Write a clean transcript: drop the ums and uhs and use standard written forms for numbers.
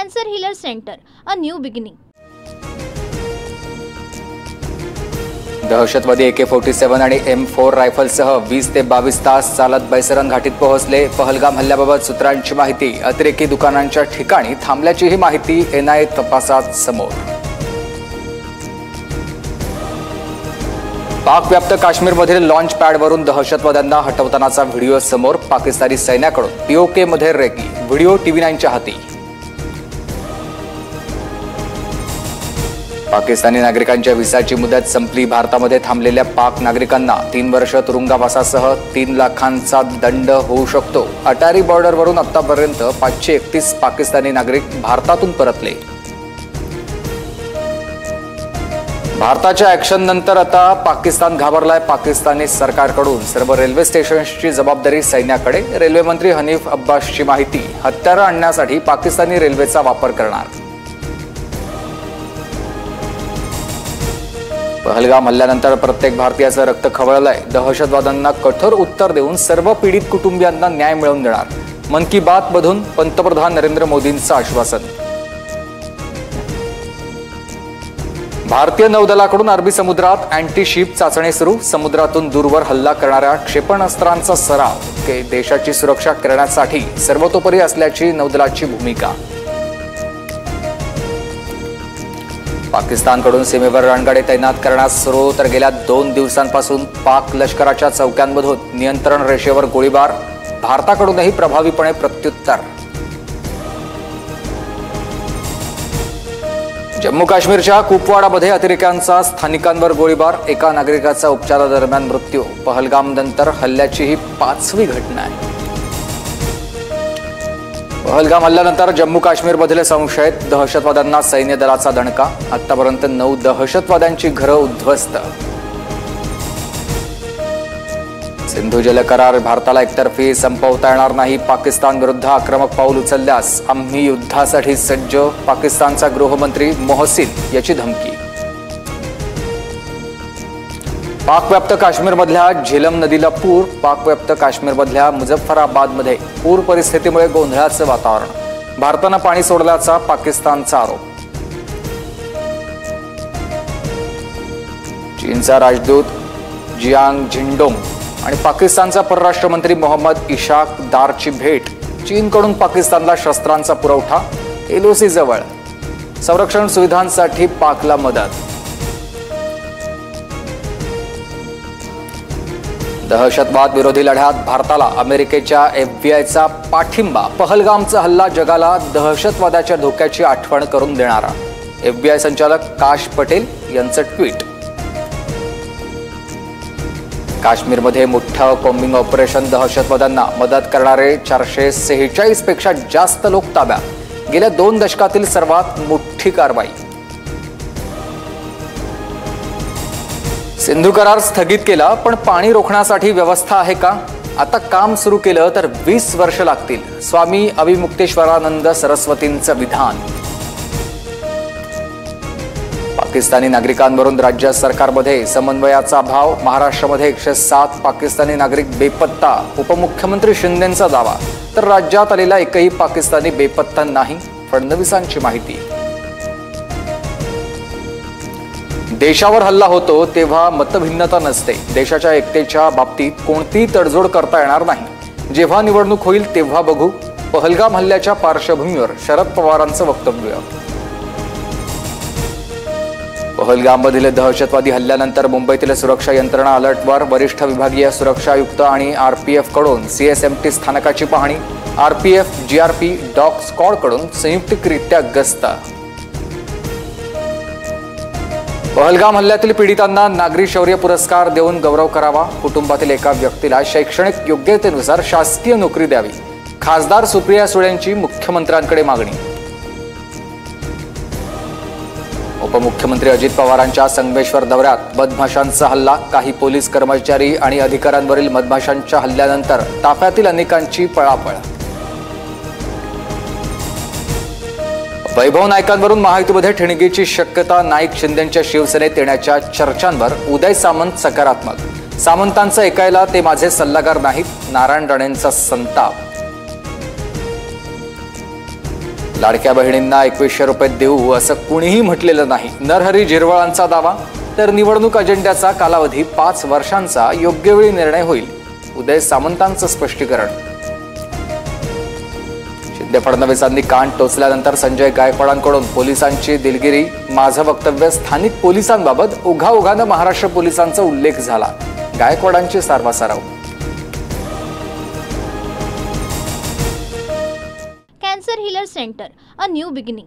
Cancer Healer Center, a new beginning. दहशतवादी AK-47 आणि M4 रायफलसह 20 ते 22 तास चालत बैसरन घाटीत पोहोचले. पहलगाम हल्ल्याबाबत सूत्रांची माहिती. अतिरेकी दुकानांच्या ठिकाणी थांबल्याचीही माहिती NIA तपासात समोर. पाकव्याप्त काश्मीरमधील लॉन्च पॅडवरून दहशतवाद्यांना हटवतानाचा व्हिडिओ समोर. पाकिस्तानी सैन्याकडून POK मध्ये रेकी. व्हिडिओ TV9च्या हाती. पाकिस्तानी नागरिकांच्या व्हिसाची मुदत संपली. भारतामध्ये थांबलेल्या पाक नागरिकांना 3 वर्ष तुरुंगवासासह 3 लाखांचा दंड होऊ शकतो. अटारी बॉर्डरवरून आतापर्यंत 531 पाकिस्तानी नागरिक भारतातून परतले. भारताच्या ॲक्शननंतर आता पाकिस्तान घाबरलाय. पाकिस्तानी सरकारकडून सर्व रेल्वे स्टेशन्सची जबाबदारी सैन्याकडे. रेल्वे मंत्री हनीफ अब्बासची माहिती. हत्यारं आणण्यासाठी पाकिस्तानी रेल्वेचा वापर करणार. पहलगाम हल्ल्यानंतर प्रत्येक भारतीयाचं रक्त खवळलंय. दहशतवाद्यांना कठोर उत्तर देऊन सर्व पीडित कुटुंबियांना न्याय मिळवून देणार. मन की बात मधून पंतप्रधान नरेंद्र मोदींचं आश्वासन. भारतीय नौदलाकडून अरबी समुद्रात अँटी शिप चाचणी सुरू. समुद्रातून दूरवर हल्ला करणाऱ्या क्षेपणास्त्रांचा सराव. देशाची सुरक्षा करण्यासाठी सर्वतोपरी असल्याची नौदलाची भूमिका. पाकिस्तानकडून सीमेवर रणगाडे तैनात करण्यास सुरू. तर गेल्या 2 दिवसांपासून पाक लष्कराच्या चौक्यांमधून नियंत्रण रेषेवर गोळीबार. भारताकडूनही प्रभावीपणे प्रत्युत्तर. जम्मू काश्मीरच्या कुपवाडामध्ये अतिरेक्यांचा स्थानिकांवर गोळीबार. एका नागरिकाचा उपचारादरम्यान मृत्यू. पहलगाम नंतर हल्ल्याची ही 5वी घटना आहे. पहलगाम हल्ल्यानंतर जम्मू काश्मीरमधील संशयित दहशतवाद्यांना सैन्य दलाचा दणका. आतापर्यंत 9 दहशतवाद्यांची घरं उद्ध्वस्त. सिंधू जल करार भारताला एकतर्फी संपवता येणार नाही. पाकिस्तान विरुद्ध आक्रमक पाऊल उचलल्यास आम्ही युद्धासाठी सज्ज. पाकिस्तानचा गृहमंत्री मोहसिन याची धमकी. पाकव्याप्त काश्मीरमधल्या झेलम नदीला पूर. पाकव्याप्त काश्मीरमधल्या मुझफ्फराबादमध्ये पूर परिस्थितीमुळे गोंधळाचं वातावरण. भारतानं पाणी सोडल्याचा पाकिस्तानचा आरोप. चीनचा राजदूत जियांग झिंडोंग आणि पाकिस्तानचा परराष्ट्र मंत्री मोहम्मद इशाक दारची भेट. चीनकडून पाकिस्तानला शस्त्रांचा पुरवठा. LOC जवळ. संरक्षण सुविधांसाठी पाकला मदत. दहशतवाद विरोधी लढ्यात भारताला अमेरिकेच्या FBI चा पाठिंबा. पहलगामचा हल्ला जगाला दहशतवादाच्या धोक्याची आठवण करून देणारा. FBI संचालक काश पटेल यांचं ट्विट. काश्मीरमध्ये मोठं कॉम्बिंग ऑपरेशन. दहशतवाद्यांना मदत करणारे 446 पेक्षा जास्त लोक ताब्यात. गेल्या 2 दशकातील सर्वात मोठी कारवाई. सिंधू करार स्थगित केला, पण पाणी रोखण्यासाठी व्यवस्था आहे का? आता काम सुरू केलं तर 20 वर्ष लागतील. स्वामी अविमुक्तेश्वरानंद सरस्वतींचं विधान. पाकिस्तानी नागरिकांवरून राज्य सरकारमध्ये समन्वयाचा अभाव. महाराष्ट्रामध्ये 107 पाकिस्तानी नागरिक बेपत्ता. उपमुख्यमंत्री शिंदेंचा दावा. तर राज्यात आलेला एकही पाकिस्तानी बेपत्ता नाही. फडणवीसांची माहिती. देशावर हल्ला होतो तेव्हा मतभिन्नता नसते. देशाच्या एकतेच्या बाबतीत कोणतीही तडजोड करता येणार नाही. जेव्हा निवडणूक होईल तेव्हा बघू. पहलगाम हल्ल्याच्या पार्श्वभूमीवर शरद पवारांचं वक्तव्य. पहलगाममधील दहशतवादी हल्ल्यानंतर मुंबईतील सुरक्षा यंत्रणा अलर्टवर. वरिष्ठ विभागीय सुरक्षा आयुक्त आणि RPF कडून CSMT स्थानकाची पाहणी. RPF GRP डॉग स्क्वॉडकडून संयुक्तरित्या गस्त. पहलगाम हल्ल्यातील पीडितांना नागरी शौर्य पुरस्कार देऊन गौरव करावा. कुटुंबातील एका व्यक्तीला शैक्षणिक योग्यतेनुसार शासकीय नोकरी द्यावी. खासदार सुप्रिया सुळेंची मुख्यमंत्र्यांकडे मागणी. उपमुख्यमंत्री अजित पवारांच्या संगमेश्वर दौऱ्यात मधमाशांचा हल्ला. काही पोलीस कर्मचारी आणि अधिकाऱ्यांवरील मधमाशांच्या हल्ल्यानंतर ताफ्यातील अनेकांची पळापळ. वैभव नाईकांवरून महायुतीमध्ये ठिणगीची शक्यता. नाईक शिंदेंच्या शिवसेनेत येण्याच्या चर्चांवर उदय सामंत सकारात्मक. सामंतांचं ऐकायला ते माझे सल्लागार नाहीत. नारायण राणेंचा संताप. लाडक्या बहिणींना 2100 रुपये देऊ असं कुणीही म्हटलेलं नाही. नरहरी झिरवळांचा दावा. तर निवडणूक अजेंड्याचा कालावधी 5 वर्षांचा योग्य वेळी निर्णय होईल. उदय सामंतांचं स्पष्टीकरण. शिंदे फडणवीसांनी कान टोचल्यानंतर संजय गायकवाडांकडून पोलिसांची दिलगिरी. माझं वक्तव्य स्थानिक पोलिसांबाबत ओघाओघानं महाराष्ट्र पोलिसांचा उल्लेख झाला. गायकवाडांची सारवासारव. Cancer healer centre, a new beginning.